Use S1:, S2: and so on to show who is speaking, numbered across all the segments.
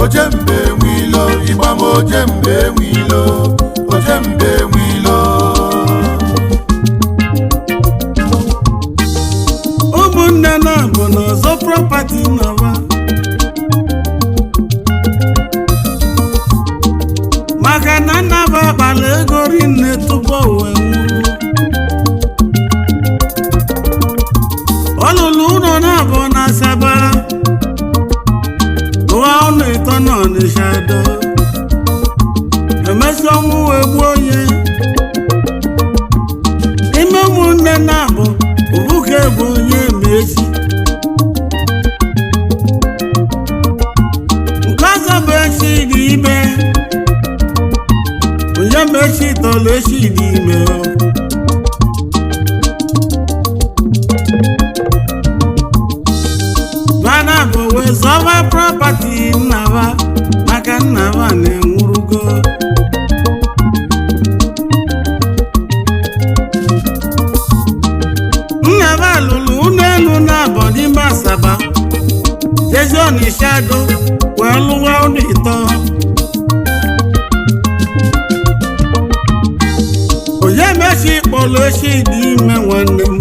S1: ojembe nwilo igbam ojembe nwilo ojembe nwilo
S2: ụmụnne na-abụ n'ọzọ property nọwa maka na nnaba akpala ego rinne tupu o wee nwụrụ ọ lụrụ ụlọ na-abụ na Asaba lụọ ụlọ ịtọ n'Ọnịsha do emesi ọnwụ wee gbuo onye ime ụmụnne na-abụ Ubuka bụ onye Mechi nke ọzọ bụ echi dị ime onye Mechi tọrọ echi dị ime mana bụ wee zọba property nnaba maka nnaba na-enwurugo nnaba lụrụ ụlọ elu na-abọ n'ime Asaba jezi Ọnịsha do wee lụwa ụlọ ịtọ onye Mechi kpọrọ echi dị ime nwanne m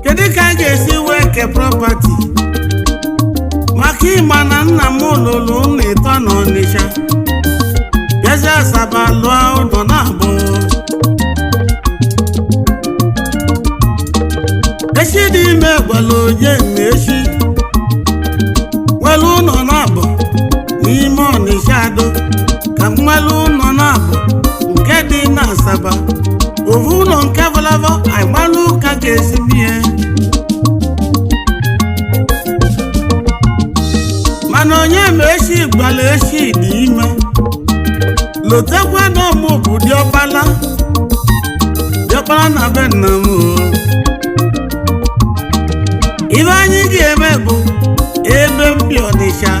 S2: kedu ka a ga-esi wee ke property maka ịma na nna m lụrụ ụlọ ịtọ n'Ọnịsha jezi Asaba lụọ ụlọ na-abụ echi dị ime gwara onye Mechi nwere ụlọ na-abụ n'ime Ọnịsha do ka m nwere ụlọ na-abụ nke dị na Asaba ovu ụlọ nke valavọ agbalụ ka ga-esi bie mana onye Mechi gwara echi dị ime lotekwa na ọmụ bụ diọkpala na be nna m ibe anyị ga-eme bụ ebe mbi Ọnịsha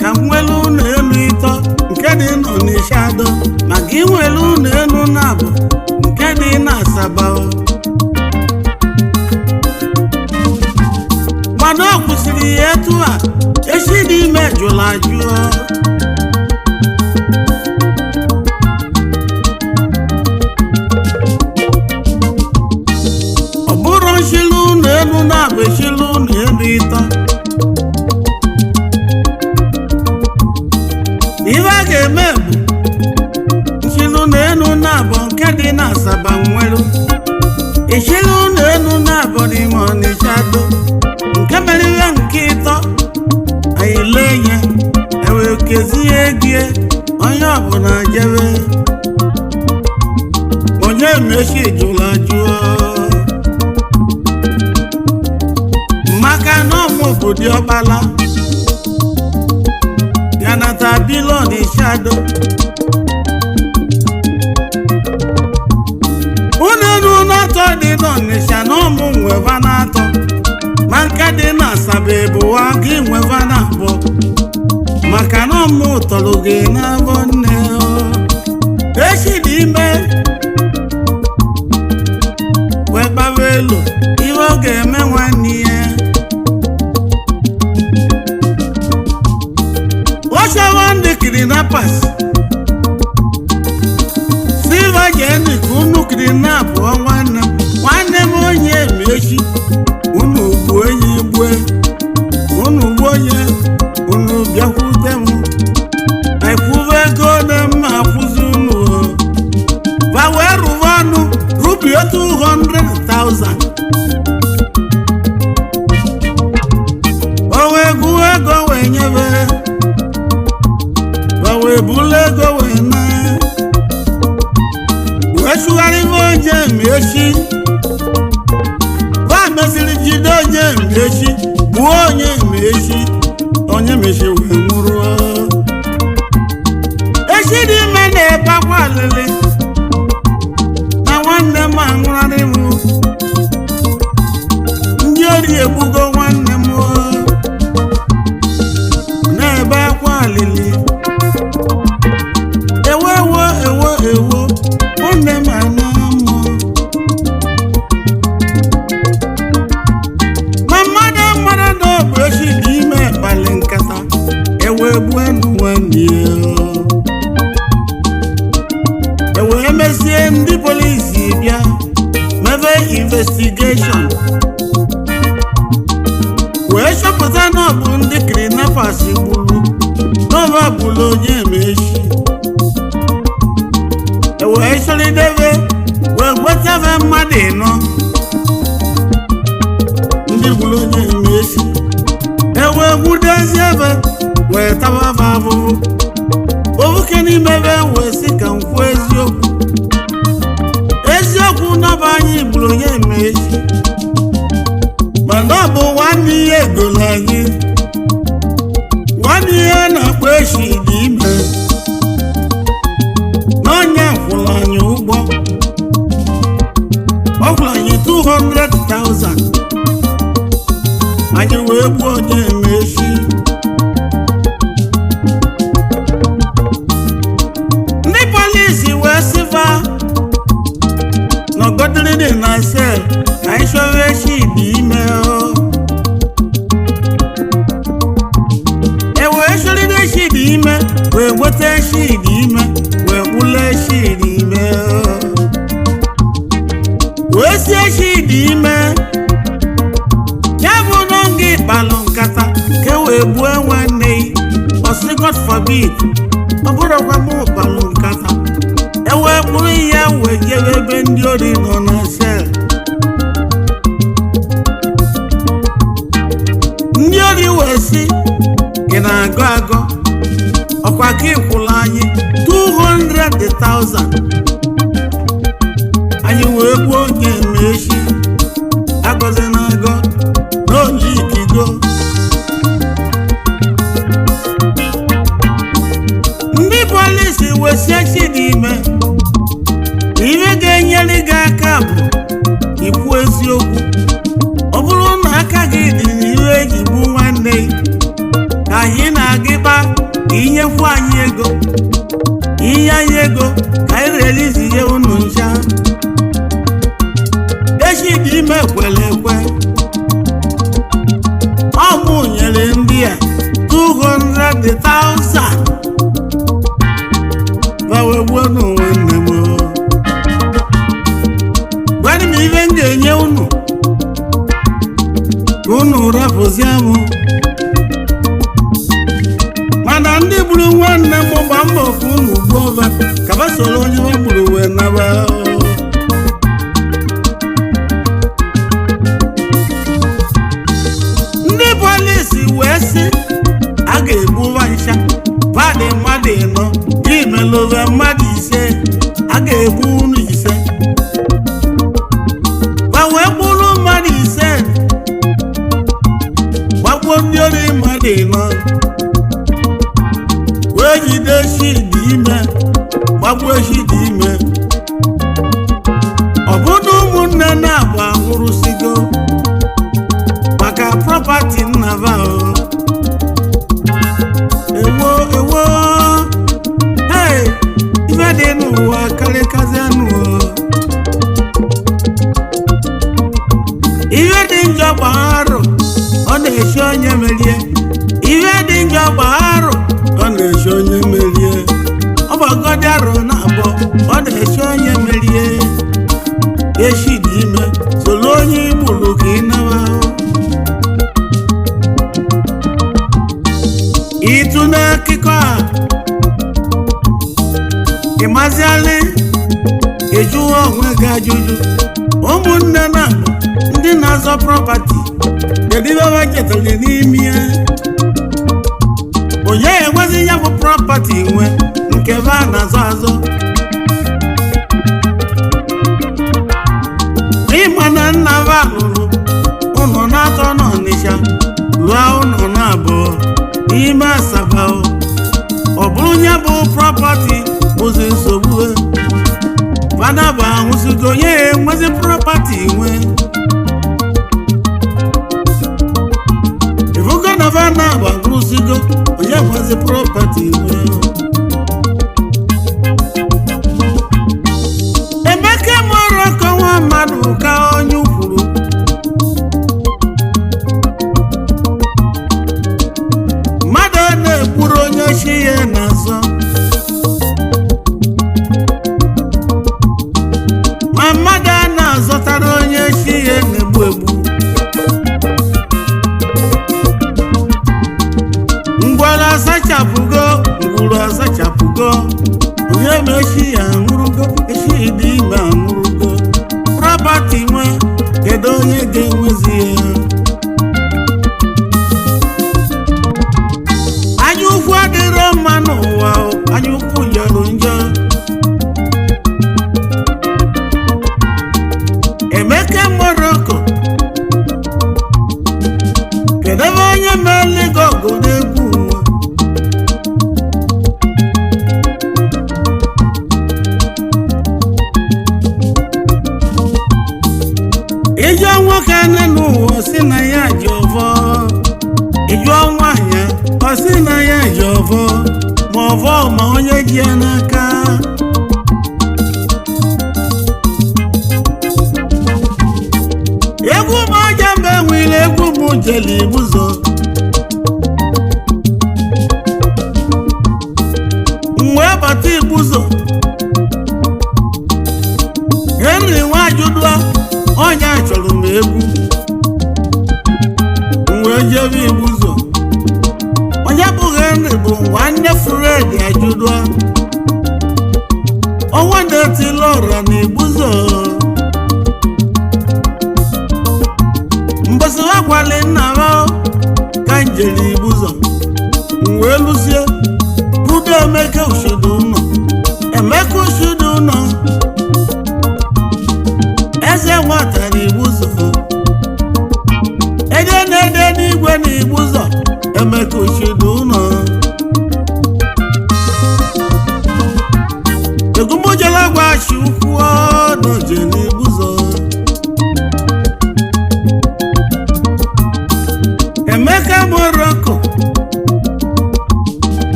S2: ka m nwere ụlọ elu ịtọ nke dị n'Ọnịsha do maka inwere ụlọ elu na-abụ nke dị na Asaba mana ọ kwụsịrị ya etu a echi dị ime jụrụ ajụọ ọ bụrụ nchịlụ ụlọ elu na-abụ echilụ ụlọ elu ịtọ ibe a ga-eme bụ nchịlụ ụlọ elu na-abụ nke dị na Asaba nwere echilụ ụlọ elu na-abụ n'ime Ọnịsha do nke mere ihe nke ịtọ anyị lee ya ewee kezie gie onye ọbụla jebe onye Mechi jụrụ ajụọ maka na ọmụ bụ diọkpala ya nata bilo Ọnịsha do ụlọ elu na-atọ dị n'Ọnịsha na ọmụ nweva na-atọ ma nke dị na Asaba ebuwa gị nweva na abụọ maka na ọmụ tọrọ gị n'abọ nne echi dị ime wee gbawa elu ihe ọ ga-eme nwanne ya ọchọwa ndị kidnappers silva jeni ka unu kidnap nwanne m onye Mechi unu gbuo onye igbue unu gbuo onye unu bịakwute m ekwuwe ego na mma akwụzi unu ba wee rụwa ọnụ rubie 200,000 o wee gụọ ego wee nyebe ba wee bulu ego wee na wee sụgharịwa onye Mechi ba mesịrị jide onye Mechi gbuo onye Mechi wee nwụrụ echi dị ime na-ebe akwa alịlị na nwanne m anwụrarị m ndị ori egbugo nwanne m na-ebe akwa alịlị ewo nwanne m ana m ma mmadụ mara na ọ bụ echi dị ime kpali nkata ewe investigation wee chọpụta na ọ bụ ndị kidnappers gburu n'ọba bụrụ onye emechi wee chọrịdebe wee gwetebe mmadụ ịnọ ndị gburu onye emechi wee gwudezi ebe wee tababa abụbụ obuke n'ime ebe wee sị ka m kwuo eziokwu n'ọba anyị gburu onye emechi mana ọ bụ nwanne ihe egolo anyị nwanne ihe na-akpọ echi dị ime n'ọnya kwụrụ anyị ụgwọ ọ kwụrụ anyị 200,000 anyị wee gbuo onye emechi ndị polisi wee sịva nọgọdịrị dị na sel ka anyị chọrọ echi dị ime wee chọrịrị echi dị ime wee gweta echi dị ime wee gbula echi dị ime wee si echi dị ime ya bụ na nga ịkpalụ nkata ka wee gbuo nwanne ọsị God forbid ọ bụrụkwa m ụkpalụ nkata wee kpụrụ ihe wee jebe ebe ndị ori nọ na sel ndị ori wee sị ị na-agọ agọ ọkwa ka ịkwụrụ anyị 200,000 anyị wee gbuo onye emechi agọzi na agọ n'onye ikigo ndị polisi wee sie chi dị ime ihe ga-enyere gị aka bụ ikwu eziokwu ọ bụrụ na aka gị dị n'ihe eji gbu nwanne ka anyị na-agịba ka inyekwu anyị ego inye anyị ego ka anyị relizie unu ncha echi dị ime kwere ekwe ọ bụ nyere ndị a 200,000 wee gbuo n'onwe nne m gwadị m ihe m ga-enye unu ka unu rapụzie m mana ndị gburu nwanne m gba mbọ ka unu gbuo ọba ka ba soro onye ha gburu wee naba ndị polisi wee sị a ga-egbu nwancha badị mmadụ ịnọ imelove mmadụ ise a ga-egbu unu ise ma wee gburu mmadụ ise gbagbuo ndị ori mmadụ ịnọ wee jide echi dị ime gbagbuo echi dị ime ọ bụrụ ụmụnne na-abụ anwụrụsigo maka prọpati nnaba ewo ife dị n'ụwa karịkazianụ ihe dị njọ gbaharụ ọ na-echi onye merie ihe dị njọ gbaharụ ọ na-echi onye merie ọgbagodi arụ na abụọ ọ na-echi onye merie echi dị ime soro onye igburu ka ị nawa ịtụ n'akụkọ a ịmazialị ejuwa onwe gị ajụjụ ụmụnne na ndị na-azọ prọpati kedu ibe ha chetara n'ime ya onye enwezi ya bụ prọpati nwe nke be a na-azọ azọ ịma na nna ba lụrụ ụlọ na-atọ n'Ọnịcha lụọ ụlọ na-abụọ n'ime Asaba ọ bụrụ ya bụ prọpati bụzi nsogbu fada bụ ahụzigo onye enwezi prọpati nwe ifugo na fada bụ agụrụzigo onye enwezi prọpati nwe Emeka mụrụ ọkọ nwa mmadụ ka onye ukwuru mmadụ na-ekwuru onye chi ya na-azọ ma mmadụ a na-azọtara onye chi ihe n'aka egwu m ọja mgbe nwere egwu m jeli ụzọ wee bata Igbuzo Henry Nwajudua onye chọrọ m egwu wee jebe Igbuzo onye bụ Henry bụ nwanne Fred Ajudua ọnwa na-etili ọra na Igbuzo mbọsị akwali nna ha ka njeli Igbuzo wee lụzie budo Emeka Ushodu ụnọ Emeka Ushodu ụnọ eze nwata na Igbuzo ede na-ede n'igwe na Igbuzo Emeka Ushodu ụnọ egumujela gwashi ukwu ọnọje na Igbuzo Emeka Morocco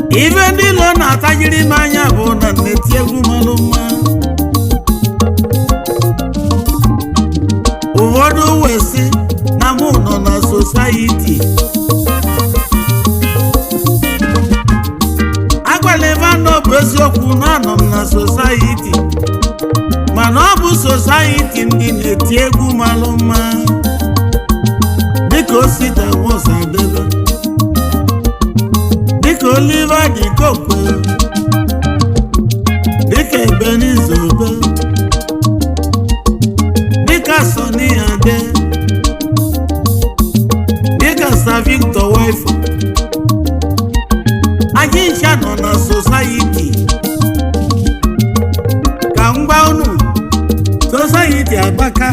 S2: ibe ndị lọ na-atajiri m anya bụ na nneti egwu malụ mma ụfọdụ wee sị na mụ nọ na society agwalịba na ọ bụ eziokwu na anọ m na society mana ọ bụ society ndị na-eti egwu malụ mma dịka Osita Nwosadebe dịka Oliver Di Kokwe dịka Ebenezer Obe dịka Sunny Ade dịka Sir Victor Wifo anyị ncha nọ na society ka mgba unu society agbaka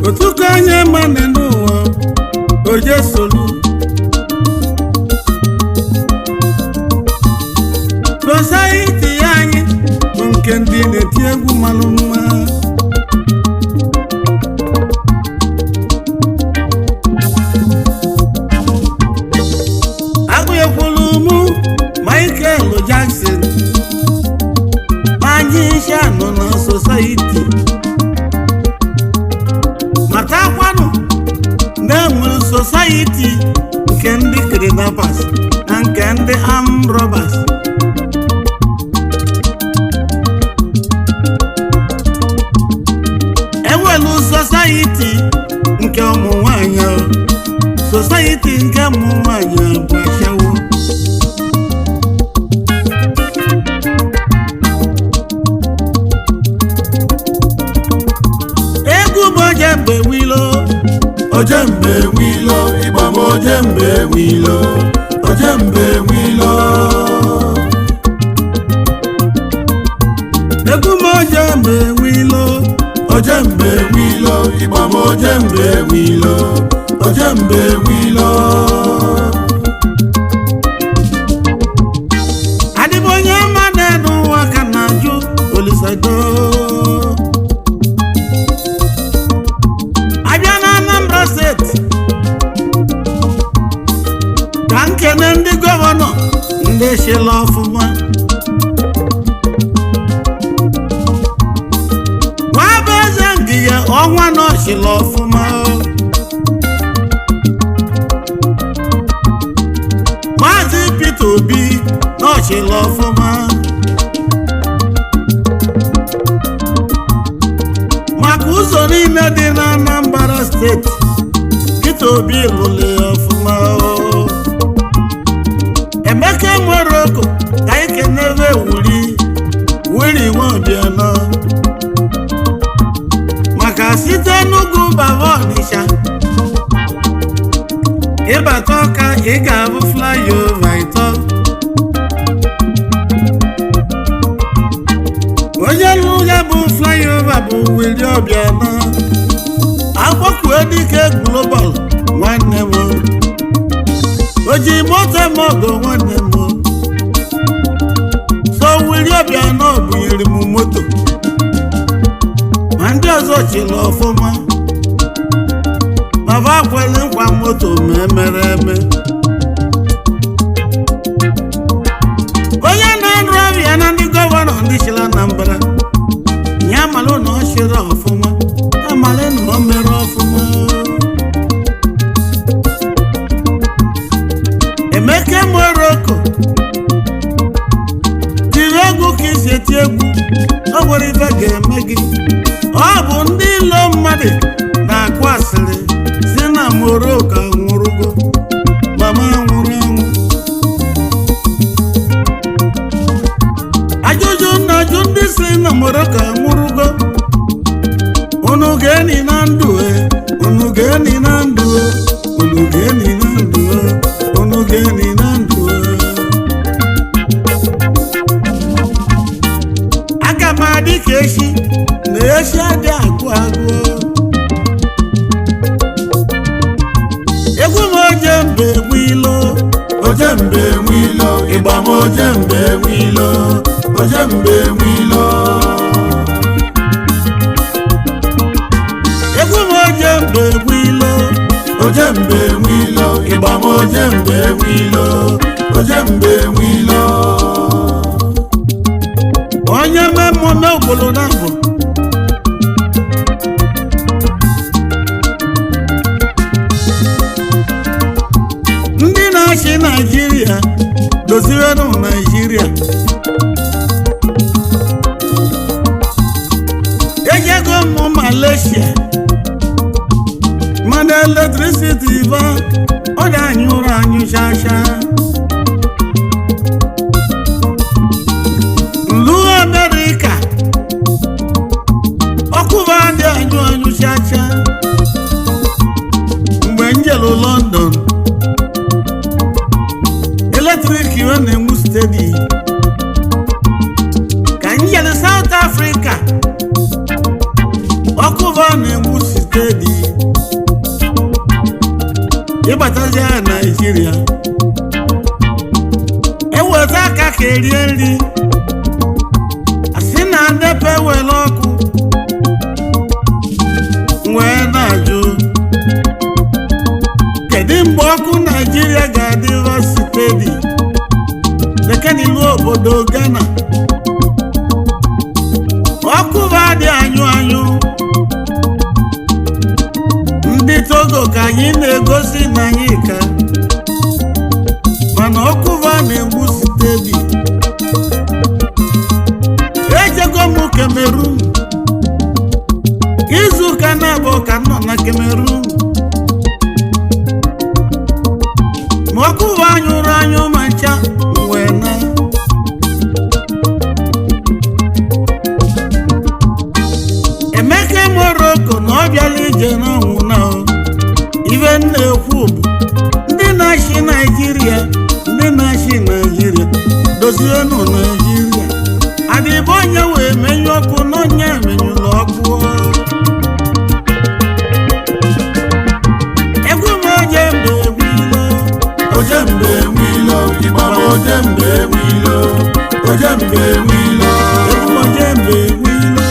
S2: otuka onye mane n'ụwa oje solu society anyị bụ nke ndị na-eti egwu malụ mma agụnyekwulu mụ Michael Jackson anyị ncha nọ na society matakwanụ na-enwere society nke ndị kidnappers na nke ndị armed robbers enwelu society nke ụmụ nwanyị society nke ụmụ nwanyị bụ ashawo egwu bụ ojembe wilo
S1: ojembe wilo ịgba m ojembe wilo ojembe wilo
S2: egwu m ojembe wilo
S1: ojembe wilo ịgba m ojembe wilo ojembe wilo
S2: adịbụ onye mmadụ n'ụwa ka na-ajụ Olisado abịa na Anambra steeti ka nkene ndị gọvanọ ndị eshela ọfụma nwa bụ eze ngige ọnwa na ọchịla ọfụma Maazị Peter Obi na ọchịla ọfụma maka ụzọ niile dị na Anambra steeti Peter Obi lụrụ ya ọfụma Emeka Morocco ka ike n'ebe wuri Nwobianọ maka site n'ugwu baba Ọnịsha ịbata Ọka ị ga-abụ flyover ịtọ onye lụrụ ya bụ flyover bụ Willie Obianọ agbakwe dike global nwanne m o ji moto m ọgọ nwanne m so Willie Obianọ bunyere m moto ma ndị ọzọ chịrị ọfụma ma ba kwere nkwa moto ma emere eme Nnamdi na-akụ asịrị si na Morocco nwụrụgo mama nwụrụ anwụ. Ajụjụ na-ajụ ndị si na Morocco nwụrụgo, unu ga-eni na ndụ unu ga-eni na ndụ unu ga-eni na ndụ unu ga-eni na ndụ. Aga m adị ka echi na echi adị agụ agụ. Egwu m ojembe egwu ilo,
S1: ojembe enwe ilo, ịgba m ojembe enwe ilo, ojembe enwe ilo.
S2: egwu m ojembe egwu ilo,
S1: ojembe enwe ilo, ịgba m ojembe enwe ilo, ojembe enwe ilo.
S2: onye mmemme obodo na mbụ ndị na-achị Naịjirịa dozirenụ Naịjirịa. Ejego m Malaysia mana electricity ba ọ dị anyụrụ anyụ chacha. Nlu America ọkụ ba dị anyụ anyụ chacha. Mgbe njelu London eletrik iwe na-enwu steady. Ka njelu South Africa ọkụ ba na-enwu steady. Ịbatazi ya Naịjirịa eweta aka ka erie nri asị na ndepe were ọkụ. Wee na-ajụ kedu mgbe ọkụ Naịjirịa ga-adịva steady nekenilu obodo Ghana ọkụ ba dị anyụ anyụ. Ndị Togo ka anyị na-egosi na anyị ka mana ọkụ ba na-egbu steady. Ejego m Cameroon izu ụka na-abụ ka nọ na Cameroon ma ọkụ ba anyụrụ anyụ ma ncha wee na. Emeka Morocco na ọ bịala ije n'ọnwụ na ibe na-ekwu bụ ndị na-achị Naịjirịa dozienụ Naịjirịa. Adịbụ onye wee menyụ ọkụ n'onye menyụrụ ọkụ. Egwu m ojembe egwu ilo,
S1: ojembe enwe ilo, ịgba m ojembe enwe ilo, ojembe enwe ilo.
S2: egwu m ojembe egwu ilo,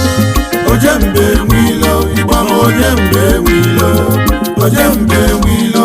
S1: ojembe enwe ilo, ịgba m ojembe enwe ilo, ojembe enwe ilo.